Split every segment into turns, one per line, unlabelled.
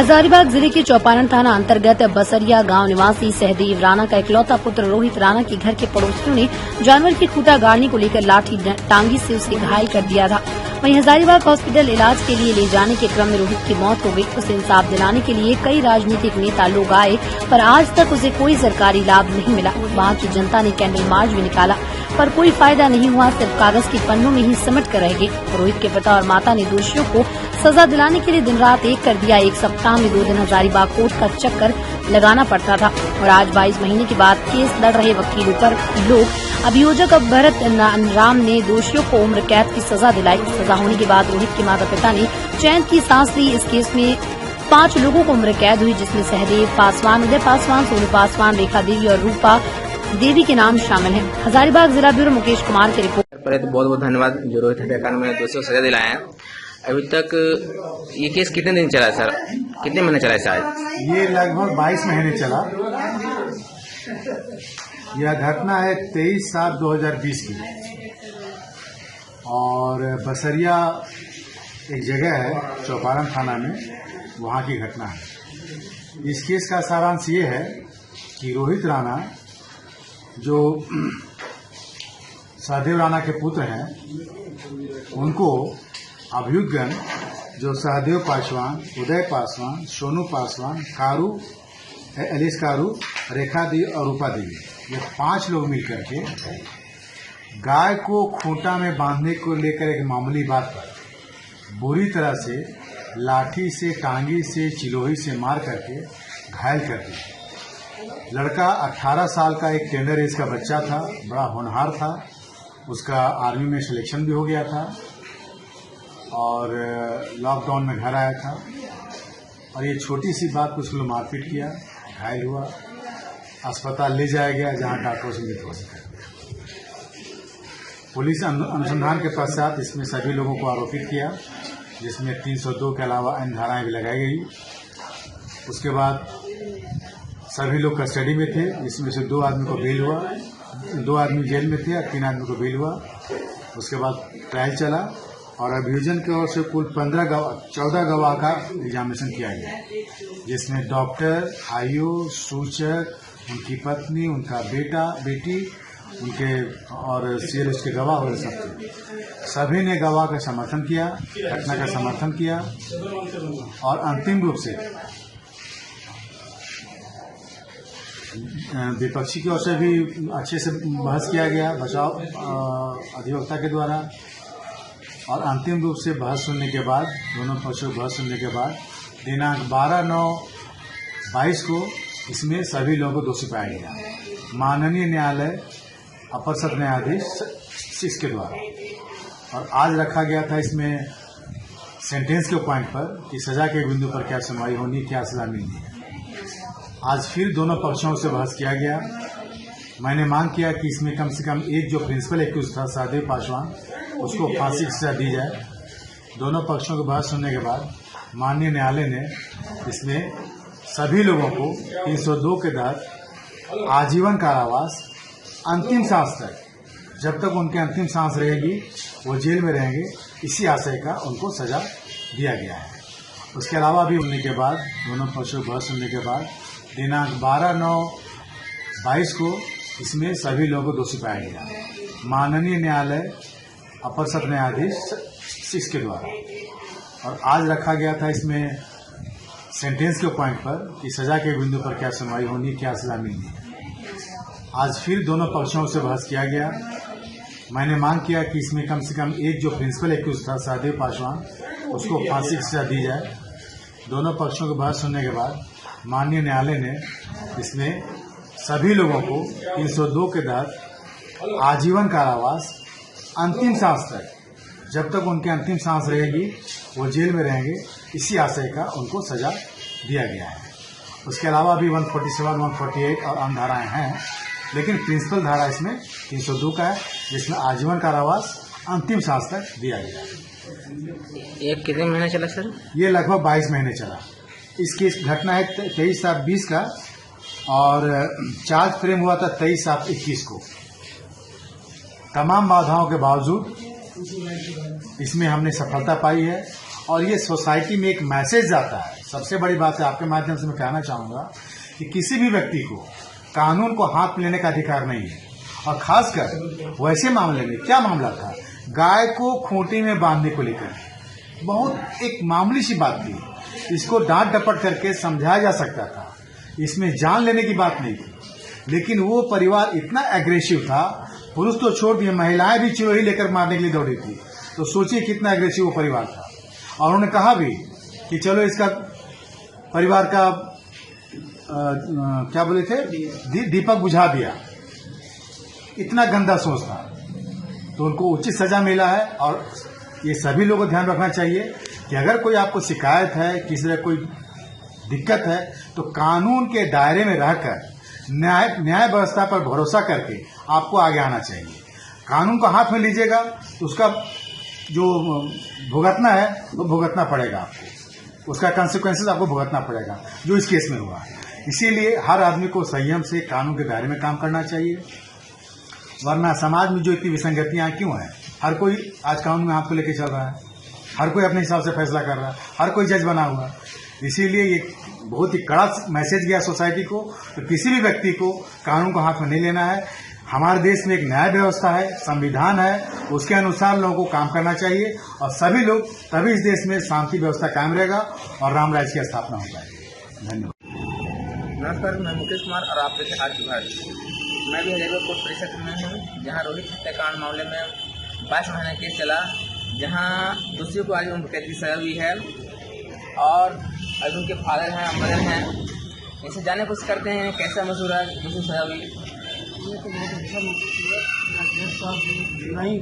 हजारीबाग जिले के चौपारण थाना अंतर्गत बसरिया गांव निवासी सहदेव राणा का इकलौता पुत्र रोहित राणा के घर के पड़ोसियों ने जानवर की खूंटा गाड़ने को लेकर लाठी टांगी से उसे घायल कर दिया था। वहीं हजारीबाग हॉस्पिटल इलाज के लिए ले जाने के क्रम में रोहित की मौत हो गई। उसे इंसाफ दिलाने के लिए कई राजनीतिक नेता लोग आए, पर आज तक उसे कोई सरकारी लाभ नहीं मिला। वहां की जनता ने कैंडल मार्च भी निकाला, पर कोई फायदा नहीं हुआ, सिर्फ कागज के पन्नों में ही सिमट कर रह गए। रोहित के पिता और माता ने दोषियों को सजा दिलाने के लिए दिन रात एक कर दिया। एक सप्ताह में 2 दिन हजारीबाग कोर्ट का चक्कर लगाना पड़ता था और आज 22 महीने के बाद केस लड़ रहे वकीलों पर लोग अभियोजक भरत राम ने दोषियों को उम्र कैद की सजा दिलाई। सजा होने के बाद रोहित के माता पिता ने चैन की सांस ली। इस केस में 5 लोगों को उम्र कैद हुई, जिसमें सहदेव पासवान, उदय पासवान, सोनू पासवान, रेखा देवी और रूपा देवी के नाम शामिल हैं। हजारीबाग जिला ब्यूरो मुकेश कुमार की रिपोर्ट।
बहुत बहुत धन्यवाद जो रोहित हत्याकांड में दोषियों को सजा दिलाए हैं। अभी तक ये केस कितने दिन चला है सर? कितने महीने चला है शायद?
ये लगभग 22 महीने चला। यह घटना है 23/7/2020 की और बसरिया एक जगह है चौपारण थाना में, वहाँ की घटना है। इस केस का सारांश ये है कि रोहित राणा जो सहदेव राणा के पुत्र हैं, उनको अभियुक्तगण जो सहदेव पासवान, उदय पासवान, सोनू पासवान, कारू एलिस कारू, रेखा देवी और रूपा देवी, ये 5 लोग मिलकर के गाय को खूंटा में बांधने को लेकर एक मामूली बात पर बुरी तरह से लाठी से, टांगी से, चिलोही से मार करके घायल कर दिया। लड़का 18 साल का एक टेंडर एज का बच्चा था, बड़ा होनहार था, उसका आर्मी में सिलेक्शन भी हो गया था और लॉकडाउन में घर आया था और ये छोटी सी बात को उसको मारपीट किया, घायल हुआ, अस्पताल ले जाया गया जहां डॉक्टरों से मृत्यु हो गया। पुलिस अनुसंधान के पश्चात इसमें सभी लोगों को आरोपित किया, जिसमें 302 के अलावा अन्य धाराएं भी लगाई गई। उसके बाद सभी लोग कस्टडी में थे, जिसमें से 2 आदमी को बेल हुआ, 2 आदमी जेल में थे और 3 आदमी को बेल हुआ। उसके बाद ट्रायल चला और अभियोजन की ओर से कुल 14 गवाह का एग्जामिनेशन किया गया, जिसमें डॉक्टर, आयु, सूचक, उनकी पत्नी, उनका बेटी, उनके और सीएलएस के गवाह और सभी ने गवाह का समर्थन किया, घटना का समर्थन किया और अंतिम रूप से विपक्षी की ओर से भी अच्छे से बहस किया गया, बचाव अधिवक्ता के द्वारा, और अंतिम रूप से बहस सुनने के बाद, दोनों पक्षों को बहस सुनने के बाद दिनांक 12/9/22 को इसमें सभी लोगों को दोषी पाया गया, माननीय न्यायालय अपर सत्र न्यायाधीश 6 के द्वारा। और आज रखा गया था इसमें सेंटेंस के पॉइंट पर कि सजा के बिंदु पर क्या सुनवाई होनी, क्या सजा मिलनी है। आज फिर दोनों पक्षों से बहस किया गया। मैंने मांग किया कि इसमें कम से कम एक जो प्रिंसिपल एक्यूज था सहदेव पासवान, उसको फांसी की सजा दी जाए। दोनों पक्षों की बहस सुनने के बाद माननीय न्यायालय ने इसमें सभी लोगों को 302 के तहत आजीवन कारावास अंतिम सांस तक, जब तक उनकी अंतिम सांस रहेगी वो जेल में रहेंगे, इसी आशय का उनको सजा दिया गया है। उसके अलावा भी होने के बाद, दोनों पक्षों को बहस सुनने के बाद दिनांक 12/9/22 को इसमें सभी लोगों को दोषी पाया गया, माननीय न्यायालय अपर सत्र न्यायाधीश 6 के द्वारा। और आज रखा गया था इसमें सेंटेंस के पॉइंट पर कि सजा के बिंदु पर क्या सुनवाई होनी, क्या सजा मिलनी है। आज फिर दोनों पक्षों से बहस किया गया। मैंने मांग किया कि इसमें कम से कम एक जो प्रिंसिपल एक्यूज था सहदेव पासवान, उसको फांसी की सजा दी जाए। दोनों पक्षों की बहस सुनने के बाद माननीय न्यायालय ने इसमें सभी लोगों को 302 के तहत आजीवन कारावास अंतिम सांस तक, जब तक उनकी अंतिम सांस रहेगी वो जेल में रहेंगे, इसी आशय का उनको सजा दिया गया है। उसके अलावा भी 147, 148 और अन्य धाराएं हैं, लेकिन प्रिंसिपल धारा इसमें 302 का है, जिसमें आजीवन कारावास अंतिम सांस तक दिया गया है।
ये कितने महीने चला सर?
ये लगभग 22 महीने चला। इसकी घटना है 23/7/20 का और चार्ज फ्रेम हुआ था 23/7/21 को। तमाम बाधाओं के बावजूद इसमें हमने सफलता पाई है और ये सोसाइटी में एक मैसेज जाता है। सबसे बड़ी बात है, आपके माध्यम से मैं कहना चाहूँगा कि किसी भी व्यक्ति को कानून को हाथ में लेने का अधिकार नहीं है, और खासकर वैसे मामले में, क्या मामला था, गाय को खूंटी में बांधने को लेकर बहुत एक मामूली सी बात थी, इसको डांट डपट करके समझाया जा सकता था, इसमें जान लेने की बात नहीं थी, लेकिन वो परिवार इतना एग्रेसिव था, पुरुष तो छोड़ दिए, महिलाएं भी चिड़ोही लेकर मारने के लिए दौड़ी थी। तो सोचिए कितना एग्रेसिव वो परिवार था। और उन्होंने कहा भी कि चलो इसका परिवार का क्या बोले थे, दीपक बुझा दिया। इतना गंदा सोच था, तो उनको उचित सजा मिला है। और ये सभी लोगों को ध्यान रखना चाहिए कि अगर कोई आपको शिकायत है, किसी तरह कोई दिक्कत है, तो कानून के दायरे में रहकर न्याय व्यवस्था पर भरोसा करके आपको आगे आना चाहिए। कानून को हाथ में लीजिएगा तो उसका जो भुगतना है वो भुगतना पड़ेगा आपको, उसका कंसिक्वेंसेस आपको भुगतना पड़ेगा, जो इस केस में हुआ। इसीलिए हर आदमी को संयम से कानून के दायरे में काम करना चाहिए, वरना समाज में जो इतनी विसंगतियां क्यों हैं? हर कोई आज कानून में हाथ को लेके चल रहा है, हर कोई अपने हिसाब से फैसला कर रहा है, हर कोई जज बना हुआ है। इसीलिए ये बहुत ही कड़ा मैसेज गया सोसाइटी को, तो किसी भी व्यक्ति को कानून को हाथ में नहीं लेना है। हमारे देश में एक न्याय व्यवस्था है, संविधान है, उसके अनुसार लोगों को काम करना चाहिए, और सभी लोग, तभी इस देश में शांति व्यवस्था कायम रहेगा और राम राज्य की स्थापना हो पाएगी। धन्यवाद।
नमस्कार, मैं मुकेश कुमार और आप देख आज भारत। मैं भी हजारीबाग कोर्ट परिसर में हूँ, जहाँ रोहित हत्याकांड मामले में 22 महीने केस चला, जहाँ दोषियों को आज उम्र कैद की सजा हुई है, और अभी उनके फादर हैं, मदर हैं, इनसे जानने की कोशिश करते हैं कैसा महसूस है दोषी सजा हुई।
ये तो बहुत अच्छा महसूस हुआ। नहीं,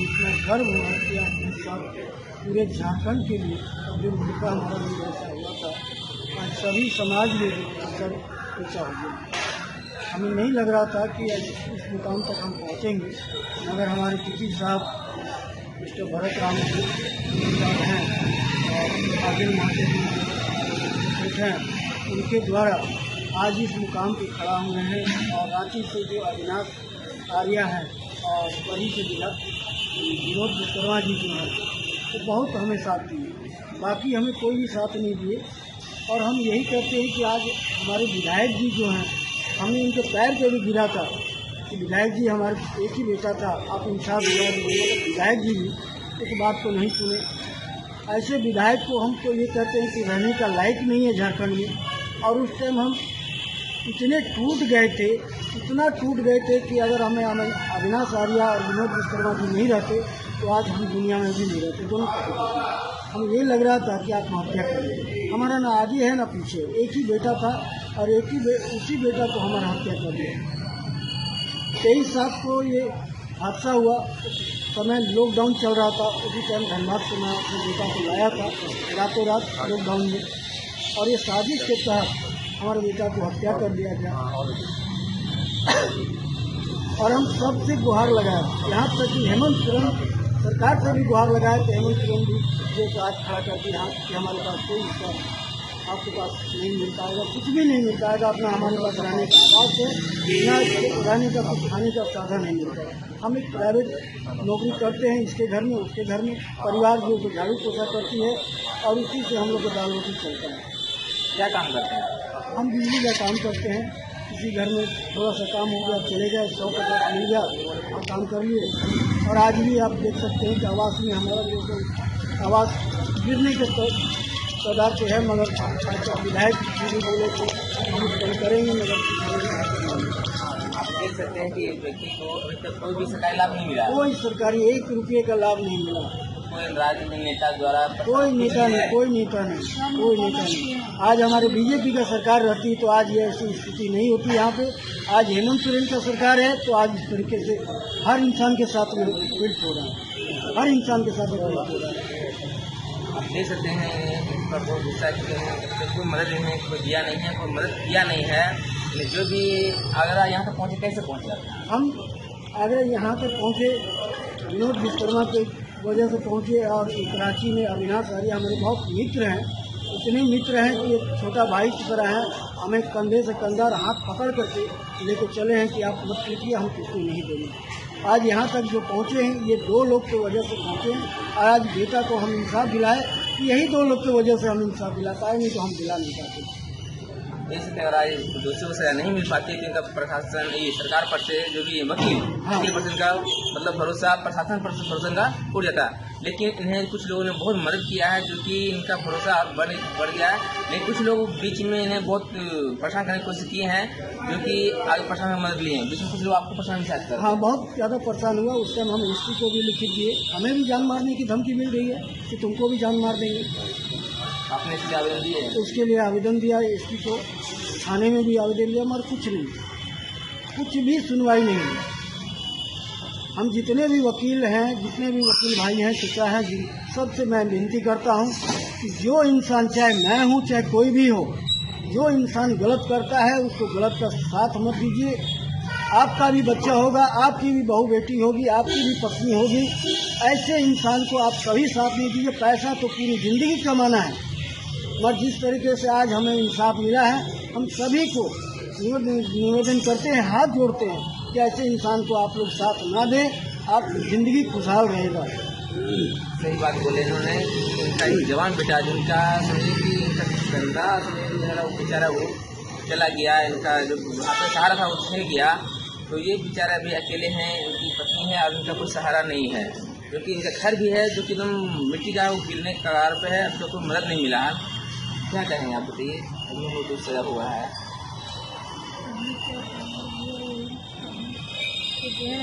इतना गर्व हुआ कि आज साथ पूरे झारखंड के लिए जो मौका हमारा लिए ऐसा हुआ था, आज सभी समाज में सर ऊँचा हो गया। हमें नहीं लग रहा था कि इस मुकाम तक हम पहुँचेंगे, मगर हमारे पीटी साहब मिस्टर भरत राम साहब हैं और आदिल महादेव हैं, उनके द्वारा आज इस मुकाम पे खड़ा हुए हैं। और रांची से जो अविनाश आर्या हैं और वहीं से विनोद विश्वकर्मा जी जो हैं, तो बहुत हमें साथ दिए, बाकी हमें कोई भी साथ नहीं दिए। और हम यही कहते हैं कि आज हमारे विधायक जी जो हैं, हमने इनके पैर पे भी गिरा था कि विधायक जी हमारे एक ही बेटा था, आप इंसाफ दिया, विधायक जी भी इस बात को नहीं सुने। ऐसे विधायक को हम तो ये कहते हैं कि रहने का लायक नहीं है झारखंड में। और उस टाइम हम इतने टूट गए थे, इतना टूट गए थे कि अगर हमें अविनाश आर्या और विनोद विश्वकर्मा जी नहीं रहते तो आज हम दुनिया में भी नहीं रहते। दोनों हम ये लग रहा था कि आत्महत्या करें। हमारा ना आगे है ना पीछे, एक ही बेटा था और उसी बेटा को हमारा हत्या कर दिया। 23/7 को ये हादसा हुआ, समय लॉकडाउन चल रहा था, उसी टाइम धनबाद से मैं अपने बेटा को लाया था रातों रात लॉकडाउन में, और ये साजिश के तहत हमारे बेटा को हत्या कर दिया गया। और हम सबसे गुहार लगाए, यहाँ तक कि हेमंत सोरेन सरकार से भी गुहार लगाए, तो हेमंत सोरेन भी जो आज खड़ा कर दिया कि हमारे पास कोई आपके पास नहीं मिल पाएगा, कुछ भी नहीं मिल पाएगा, अपना हमारे पास रहने का आवाज़ है, रहने का कुछ खाने का साधन नहीं मिलता। हम एक प्राइवेट नौकरी करते हैं, इसके घर में उसके घर में, परिवार जो झाड़ू पोछा करती है और उसी से हम लोग का दाल रोटी चलता है।
क्या काम करते हैं?
हम बिजली का काम करते हैं, किसी घर में थोड़ा सा काम हो गया, चले गए, 100-50 मिल गया और काम कर लिए। और आज भी आप देख सकते हैं कि आवास में हमारा जो आवास गिरने के कगार पे है, मगर विधायक जी भी बोले थे हम कल करेंगे, मगर
आप देख सकते हैं कि व्यक्ति को अभी तक कोई भी सरकारी लाभ नहीं मिला,
कोई सरकारी 1 रुपये का लाभ नहीं मिला,
कोई राजनीतिक नेता द्वारा
कोई नेता नहीं। आज हमारे बीजेपी का सरकार रहती तो आज ये ऐसी स्थिति नहीं होती यहाँ पे। आज हेमंत सोरेन का सरकार है तो आज इस तरीके से हर इंसान के साथ में पीड़ित हो रहा है, हर इंसान के साथ पीड़ित हो रहा है।
आप देख सकते हैं इस पर बहुत गुस्सा कि कोई मदद नहीं है, कोई दिया नहीं है, कोई मदद किया नहीं है। जो भी आगरा यहाँ तक पहुँचे, कैसे पहुँचा?
हम आगरा यहाँ तक पहुँचे विनोद विश्वकर्मा के वजह से पहुँचे, और कराची में अविनाश आर्या हमारे बहुत मित्र हैं, इतने मित्र हैं कि एक छोटा भाई की तरह है। हमें कंधे से कंधा हाथ पकड़ करके लेके चले हैं कि आप मत कीजिए, हम किसी नहीं देंगे। आज यहाँ तक जो पहुँचे हैं ये 2 लोग की वजह से पहुँचे हैं। और आज बेटा को हम इंसाफ दिलाए, यही 2 लोग की वजह से हम इंसाफ दिला पाए, नहीं तो हम दिला नहीं पाते।
इसी तरह आज दोषियों से नहीं मिल पाती है, इनका प्रशासन ये सरकार पर से जो भी वकील पर्सन का मतलब भरोसा प्रशासन पर भरोसा का उड़ जाता है। लेकिन इन्हें कुछ लोगों ने बहुत मदद किया है, जो कि इनका भरोसा बढ़ गया है। लेकिन कुछ लोग बीच में इन्हें बहुत परेशान करने की कोशिश किए हैं, जो कि आगे परेशान में मदद लिए हैं। बीच में कुछ लोग आपको परेशान भी करते हैं।
हाँ, बहुत ज़्यादा परेशान हुआ। उस टाइम हम एसपी को भी लिखित दिए, हमें भी जान मारने की धमकी मिल रही है कि तुमको भी जान मार देंगे।
आपने इसके आवेदन दिए?
उसके लिए आवेदन दिया एसपी को, थाने में भी आवेदन दिया, मगर कुछ नहीं, कुछ भी सुनवाई नहीं हुई। हम जितने भी वकील हैं, जितने भी वकील भाई हैं, चचा हैं, सबसे मैं विनती करता हूं कि जो इंसान, चाहे मैं हूं चाहे कोई भी हो, जो इंसान गलत करता है उसको गलत का साथ मत दीजिए। आपका भी बच्चा होगा, आपकी भी बहू बेटी होगी, आपकी भी पत्नी होगी, ऐसे इंसान को आप कभी साथ नहीं दीजिए। पैसा तो पूरी ज़िंदगी कमाना है, मगर जिस तरीके से आज हमें इंसाफ मिला है, हम सभी को निवेदन करते हैं, हाथ जोड़ते हैं कि ऐसे इंसान को आप लोग साथ ना दें, आप ज़िंदगी खुशहाल रहेगा।
सही बात बोले इन्होंने। इनका एक जवान बेटा, जिनका समझे कि इनका गंदा वो बेचारा वो चला गया, इनका जो आपका सहारा था वो छह गया, तो ये बेचारा भी अकेले हैं, इनकी पत्नी है और इनका कोई सहारा नहीं है, क्योंकि इनका घर भी है जो कि एकदम मिट्टी का वो गिरने के कगार पे है, अब तो कोई मदद नहीं मिला है। क्या कहेंगे आप बताइए? अभी वो तो सजा हुआ है।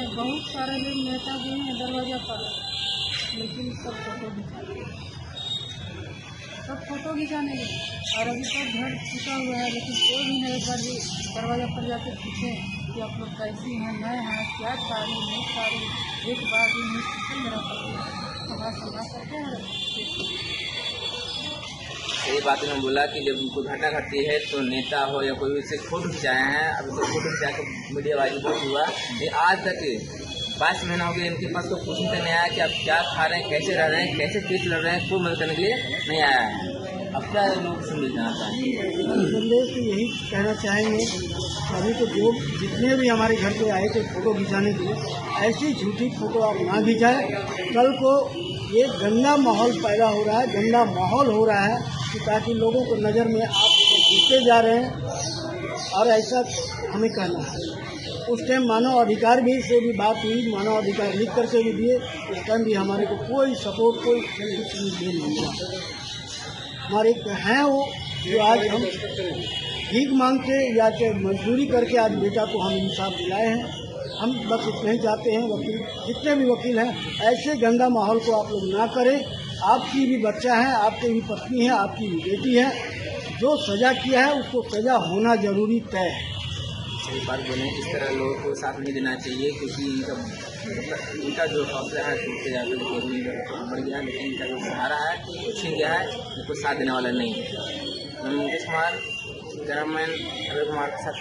बहुत सारे लोग नेता भी हैं दरवाजा पर, लेकिन सब फोटो खिंचाने लगे और अभी तक घर छुटा हुआ है, लेकिन कोई भी नहीं एक बार भी दरवाजा पर जाके पूछे कि आप लोग कैसी हैं, नए हैं, क्या खा रही नहीं खा रही, एक बार भी नहीं पूछे। मेरा पता सुना करते हैं।
यही बात उन्होंने बोला कि जब कोई घटना घटती है तो नेता हो या कोई उससे फोटो खिंचाए हैं। अभी तो फोटो खिंचा के मीडिया वाली बहुत हुआ, लेकिन आज तक 22 महीना हो गया इनके पास कोई पूछने तक नहीं आया कि आप क्या खा रहे हैं, कैसे रह रहे हैं, कैसे केस लड़ रहे हैं, कोई मदद करने के लिए नहीं आया है। अब क्या लोग संदेश देना चाहेंगे?
संदेश तो यही कहना चाहेंगे, अभी तो जो जितने भी हमारे घर पे आए थे फोटो खिंचाने के लिए, ऐसी झूठी फोटो आप ना खिंचाएं। कल को ये गंदा माहौल पैदा हो रहा है, गंदा माहौल हो रहा है, कि ताकि लोगों को नज़र में आप घुसते जा रहे हैं, और ऐसा हमें कहना है। उस टाइम मानव अधिकार भी से भी बात हुई, मानव अधिकार लिख करके भी दिए, उस टाइम भी हमारे को कोई सपोर्ट, कोई कुछ नहीं मिला। हमारे हैं वो जो आज हम भीख मांग के या मजदूरी करके आज बेटा को हम इंसाफ दिलाए हैं। हम बस इतना ही चाहते हैं, वकील जितने भी वकील हैं, ऐसे गंदा माहौल को आप लोग ना करें। आपकी भी बच्चा है, आपकी भी पत्नी है, आपकी भी बेटी है, जो सज़ा किया है उसको सज़ा होना जरूरी तय है।
सही बात बोले, इस तरह लोगों को साथ नहीं देना चाहिए, क्योंकि इनका जो हौसला है टूटते जाकर बढ़ गया, लेकिन इनका जो सहारा है छीन गया है, इनको साथ देने वाला नहीं है। मुकेश कुमार, कैमरामैन अभय कुमार के साथ।